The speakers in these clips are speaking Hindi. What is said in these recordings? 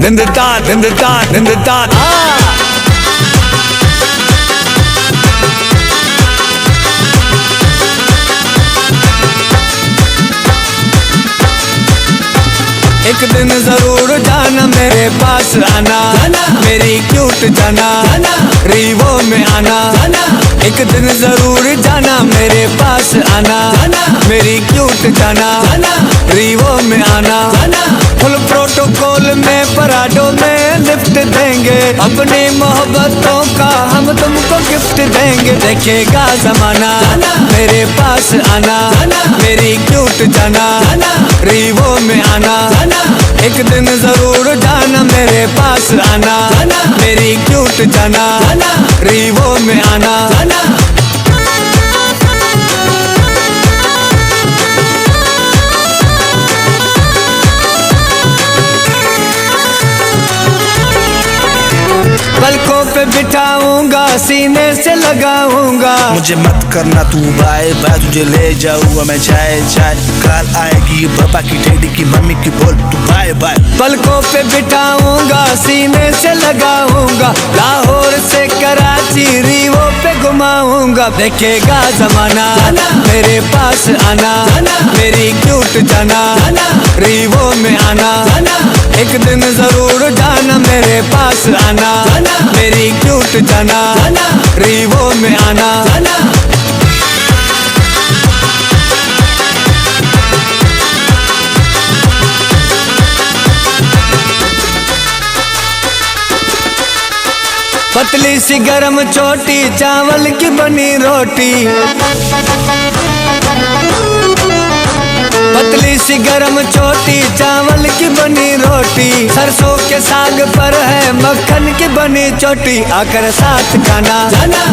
Nindatan, nindatan, nindatan. एक दिन जरूर जाना मेरे पास आना, मेरी क्यूट जाना, रीवो में आना। एक दिन जरूर जाना मेरे पास आना, मेरी क्यूट जाना, रीवो में आना। फुल प्रोटोकॉल में पराडो में लिफ्ट देंगे, अपनी मोहब्बतों का हम तुमको गिफ्ट देंगे। देखेगा जमाना मेरे पास आना, मेरी क्यूट जाना, रीवो में आना। एक दिन जरूर जाना मेरे पास आना, मेरी क्यूट जाना, रीवो में आना। पलकों पे बिठाऊंगा, सीने से लगाऊंगा। मुझे मत करना तू बाय बाय, तुझे ले जाऊंगा मैं चाय चाय। काल आएगी पापा की डैडी की मम्मी की, बोल तू बाय बाय। पलकों पे बिठाऊंगा, सीने से लगाऊंगा। लाहौर से कराची रीवो पे घुमाऊंगा। देखेगा जमाना मेरे पास आना, मेरी क्यूट जाना, रीवो में आना। एक दिन जरूर जाना मेरे पास आना, मेरी क्यूट जाना, रीवो में आना। पतली सी गरम चोटी, चावल की बनी रोटी। पतली सी गरम चोटी, चावल की बनी रोटी। सरसों के साग पर है मक्खन की बनी चोटी। आकर साथ खाना,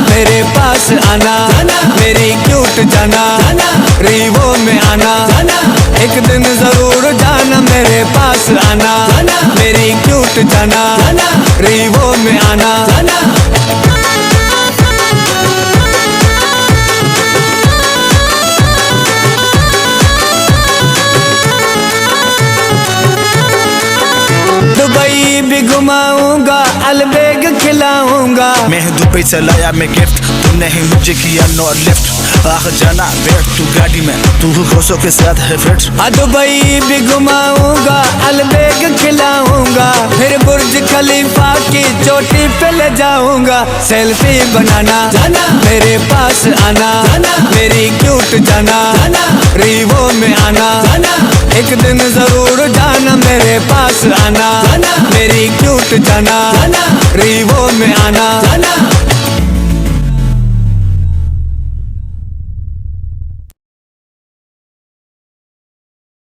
मेरे पास आना, मेरी क्यूट जाना, रीवो में आना। एक दिन जरूर जाना मेरे पास आना, मेरी क्यूट जाना, रीवो में आना। दुबई भी घुमाऊंगा, अलबेग खिलाऊंगा। मैं दुबई से लाया मैं गिफ्ट, तुमने ही मुझे किया नो लिफ्ट। आख जाना बैठ तू गाड़ी में, तू खुशों के साथ है फिट। दुबई भी घुमाऊंगा, अलबेग खिलाऊंगा। फिर बुर्ज खलीफा की चोटी पे ले जाऊंगा। सेल्फी बनाना मेरे पास आना, मेरी क्यूट जाना, रीवो में आना। एक दिन जरूर जाना मेरे पास आना, मेरी क्यूट जाना, रीवो में आना।